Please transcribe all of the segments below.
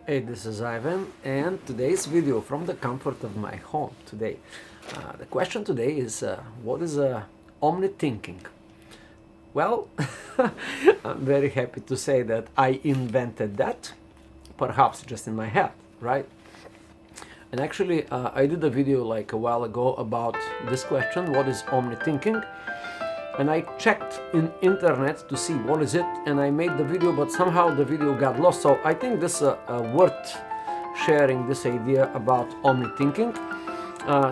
Hey, this is Ivan, and today's video from the comfort of my home today. The question today is, what is omni thinking? Well, I'm very happy to say that I invented that, perhaps just in my head, right? And actually, I did a video like a while ago about this question, what is omni thinking? And I checked in internet to see what is it, and I made the video, but somehow the video got lost. So I think this is worth sharing, this idea about omni thinking.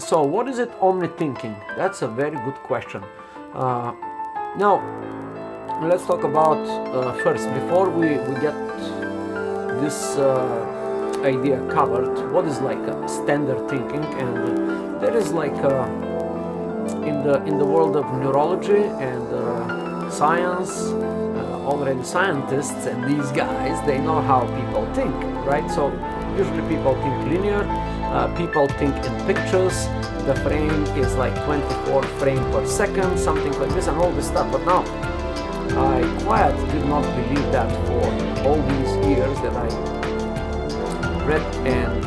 So what is it, omni thinking? That's a very good question. Now let's talk about first, before we get this idea covered, what is like a standard thinking. And there is like in the world of neurology and science, already scientists and these guys, they know how people think, right? So usually people think linear, people think in pictures, the frame is like 24 frames per second, something like this, and all this stuff. But now I quite did not believe that for all these years that I read and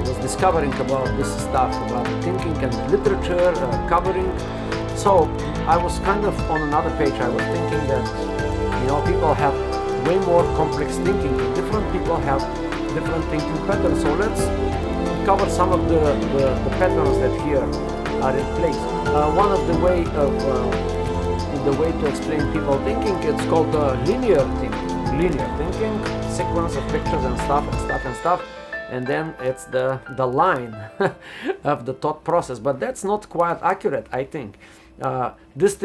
was discovering about this stuff, about thinking and literature, covering. So I was kind of on another page. I was thinking that, you know, people have way more complex thinking. Different people have different thinking patterns. So let's cover some of the patterns that here are in place. One of the way to explain people thinking, it's called linear thinking. Linear thinking, sequence of pictures and stuff. And then it's the line of the thought process, but that's not quite accurate, I think. This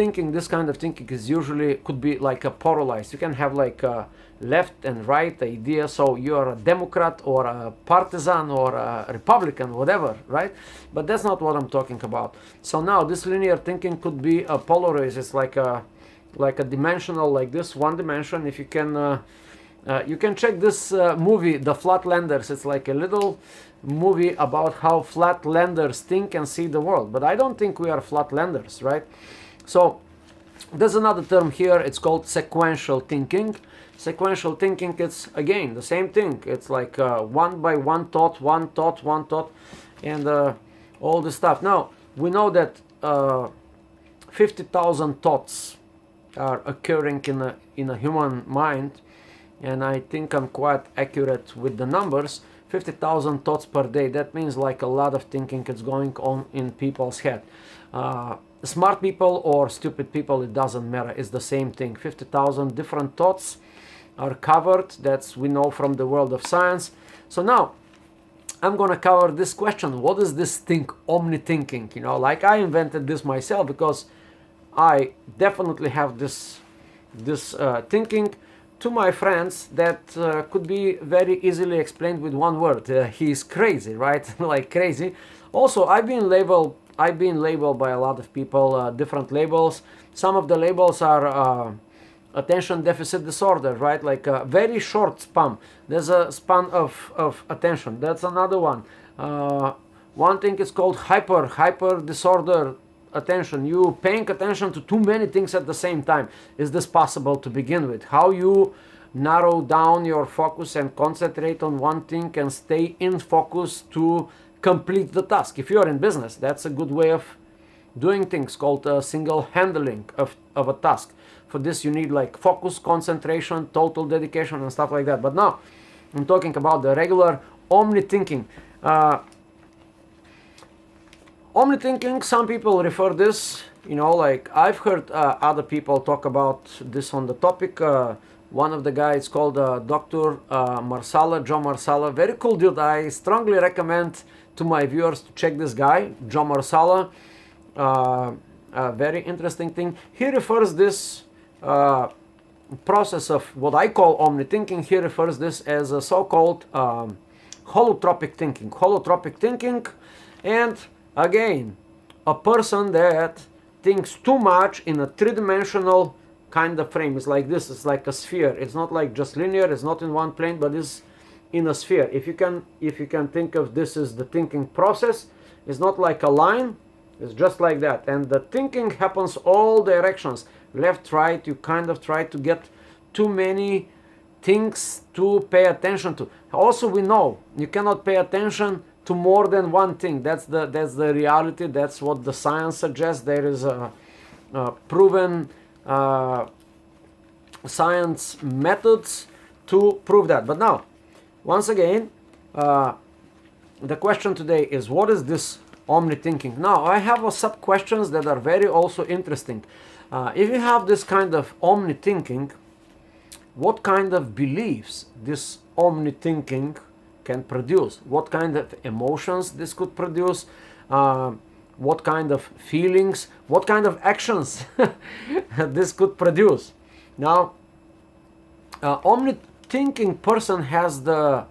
kind of thinking is usually could be like a polarized. You can have like a left and right idea, so you're a Democrat or a partisan or a Republican, whatever, right? But that's not what I'm talking about. So now this linear thinking could be a polarized. It's like a dimensional, like this, one dimension. If you can check this movie, The Flatlanders. It's like a little movie about how flatlanders think and see the world. But I don't think we are flatlanders, right? So there's another term here. It's called sequential thinking. Sequential thinking, it's again the same thing. It's like one by one thought, and all this stuff. Now, we know that 50,000 thoughts are occurring in a human mind. And I think I'm quite accurate with the numbers. 50,000 thoughts per day. That means like a lot of thinking is going on in people's head. Smart people or stupid people, it doesn't matter. It's the same thing. 50,000 different thoughts are covered. That's we know from the world of science. So now I'm gonna cover this question. What is this thing, omni thinking? You know, like I invented this myself because I definitely have this thinking. To my friends, that could be very easily explained with one word. He's crazy, right? Like crazy. Also, I've been labeled by a lot of people, different labels. Some of the labels are attention deficit disorder, right? Like a very short span. There's a span of attention. That's another one. One thing is called hyper disorder attention. You paying attention to too many things at the same time. Is this possible to begin with? How you narrow down your focus and concentrate on one thing and stay in focus to complete the task. If you're in business, that's a good way of doing things, called single handling of a task. For this you need like focus, concentration, total dedication and stuff like that. But now I'm talking about the regular omni thinking. Omni thinking, some people refer this, you know, like I've heard other people talk about this on the topic. One of the guys called Dr. Marsala, Joe Marsala, very cool dude. I strongly recommend to my viewers to check this guy, Joe Marsala. A very interesting thing. He refers this process of what I call omni thinking. He refers this as a so-called holotropic thinking. Holotropic thinking, and again, a person that thinks too much in a three-dimensional kind of frame. It's like this. It's like a sphere. It's not like just linear. It's not in one plane, but it's in a sphere. If you can think of this as the thinking process, it's not like a line. It's just like that. And the thinking happens all directions, left, right. You kind of try to get too many things to pay attention to. Also, we know you cannot pay attention to more than one thing. That's the reality. That's what the science suggests. There is a proven science methods to prove that. But now, once again, the question today is, what is this omni thinking? Now, I have a sub questions that are very also interesting. If you have this kind of omni thinking, what kind of beliefs this omni thinking can produce? What kind of emotions this could produce? What kind of feelings? What kind of actions this could produce? Now, omni thinking person has the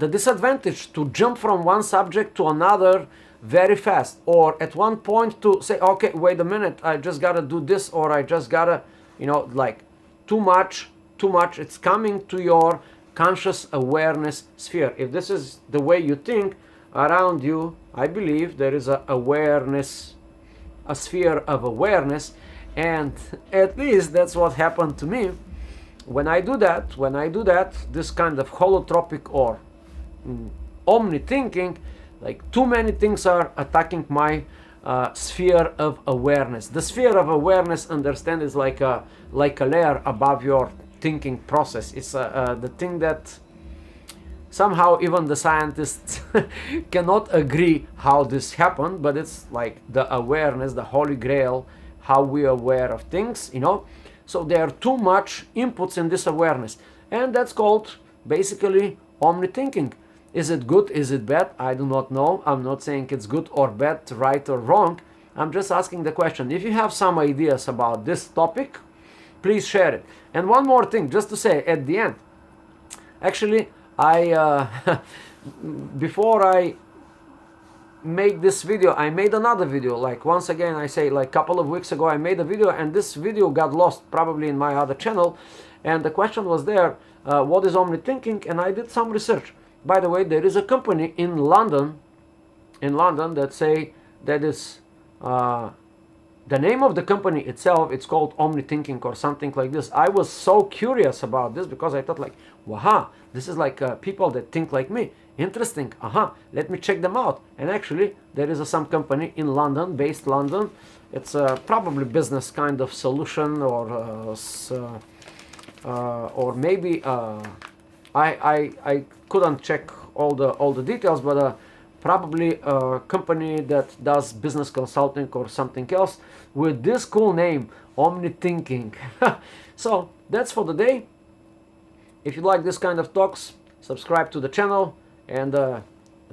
disadvantage to jump from one subject to another very fast, or at one point to say, okay, wait a minute, I just gotta do this, or I just gotta, like too much, it's coming to your conscious awareness sphere. If this is the way you think, around you, I believe there is a awareness, a sphere of awareness, and at least that's what happened to me. When I do that, this kind of holotropic or omni thinking, like too many things are attacking my sphere of awareness. The sphere of awareness, understand, is like a layer above your thinking process. It's the thing that somehow even the scientists cannot agree how this happened, but it's like the awareness, the holy grail, how we are aware of things, So there are too much inputs in this awareness, and that's called basically omni thinking. Is it good? Is it bad? I do not know. I'm not saying it's good or bad, right or wrong. I'm just asking the question. If you have some ideas about this topic, please share it. And one more thing, just to say at the end. Actually, before I made this video, I made another video. Like, once again, I say, like a couple of weeks ago, I made a video, and this video got lost probably in my other channel. And the question was there, what is omni thinking? And I did some research. By the way, there is a company in London that say that is the name of the company itself, it's called Omni Thinking or something like this. I was so curious about this because I thought like, wow, this is like people that think like me. Interesting. Let me check them out. And actually, there is some company in London, based London. It's probably business kind of solution, or maybe I couldn't check all the details, but probably a company that does business consulting or something else with this cool name, Omni Thinking. So that's for the day. If you like this kind of talks, subscribe to the channel. And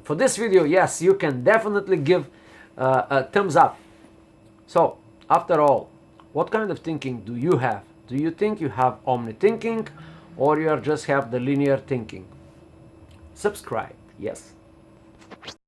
for this video, yes, you can definitely give a thumbs up. So, after all, what kind of thinking do you have? Do you think you have omni thinking, or you just have the linear thinking? Subscribe, yes.